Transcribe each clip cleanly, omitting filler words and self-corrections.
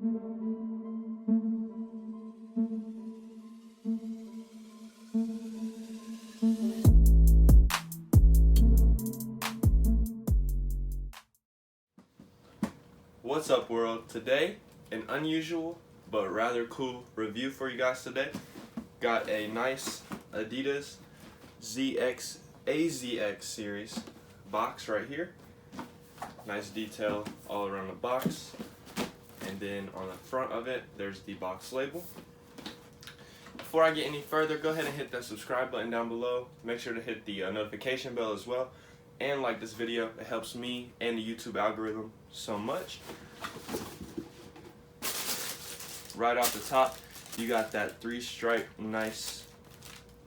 What's up, world? Today, an unusual but rather cool review for you guys today. Got a nice Adidas ZX AZX series box right here. Nice detail all around the box. And then on the front of it, there's the box label. Before I get any further, go ahead and hit that subscribe button down below. Make sure to hit the notification bell as well. And like this video, it helps me and the YouTube algorithm so much. Right off the top, you got that 3-stripe, nice.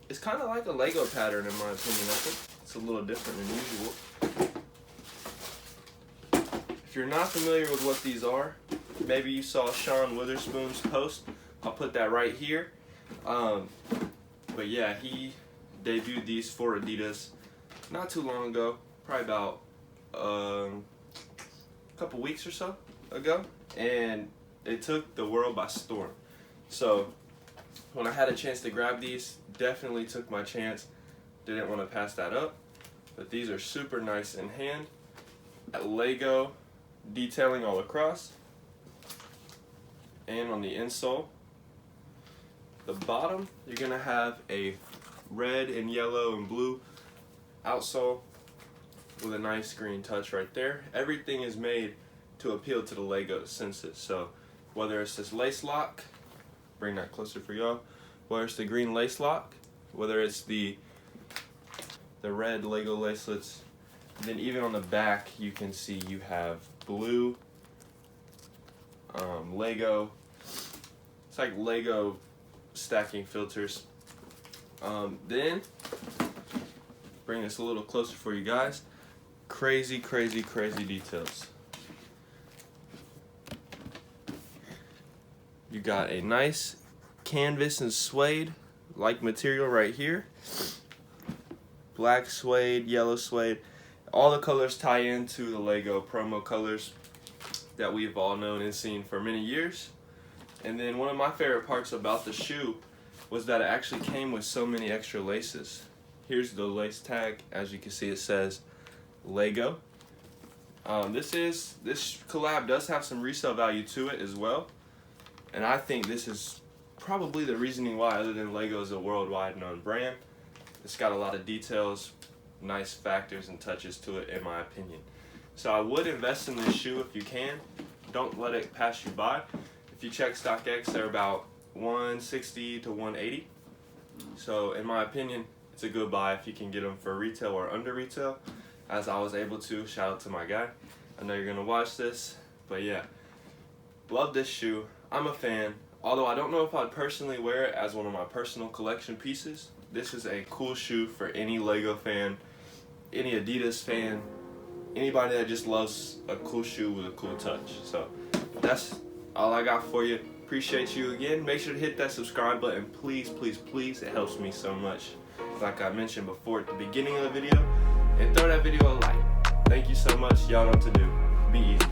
It's kind of like a Lego pattern in my opinion. I think it's a little different than usual. If you're not familiar with what these are, maybe you saw Sean Wotherspoon's post. I'll put that right here. But yeah, he debuted these for Adidas not too long ago, probably about a couple weeks or so ago, and it took the world by storm. So when I had a chance to grab these, definitely took my chance. Didn't want to pass that up. But these are super nice in hand. Lego detailing all across. And on the insole, the bottom, you're gonna have a red and yellow and blue outsole with a nice green touch right there. Everything is made to appeal to the Lego senses. So whether it's this lace lock, bring that closer for y'all, whether it's the green lace lock, whether it's the red Lego lacelets, and then even on the back you can see you have blue Lego, it's like Lego stacking filters. Then bring this a little closer for you guys. Crazy details. You got a nice canvas and suede like material right here. Black suede, yellow suede. All the colors tie into the Lego promo colors that we've all known and seen for many years. And then one of my favorite parts about the shoe was that it actually came with so many extra laces. Here's the lace tag. As you can see, it says Lego. This collab does have some resale value to it as well. And I think this is probably the reasoning why, other than Lego is a worldwide known brand. It's got a lot of details, nice factors and touches to it in my opinion. So I would invest in this shoe if you can. Don't let it pass you by. If you check StockX, they're about $160 to $180. So in my opinion, it's a good buy if you can get them for retail or under retail, as I was able to. Shout out to my guy. I know you're gonna watch this, but yeah, love this shoe. I'm a fan, although I don't know if I'd personally wear it as one of my personal collection pieces. This is a cool shoe for any Lego fan, any Adidas fan, anybody that just loves a cool shoe with a cool touch. So that's all I got for you. Appreciate you again. Make sure to hit that subscribe button, please. It helps me so much, like I mentioned before at the beginning of the video. And throw that video a like. Thank you so much. Y'all know what to do. Be easy.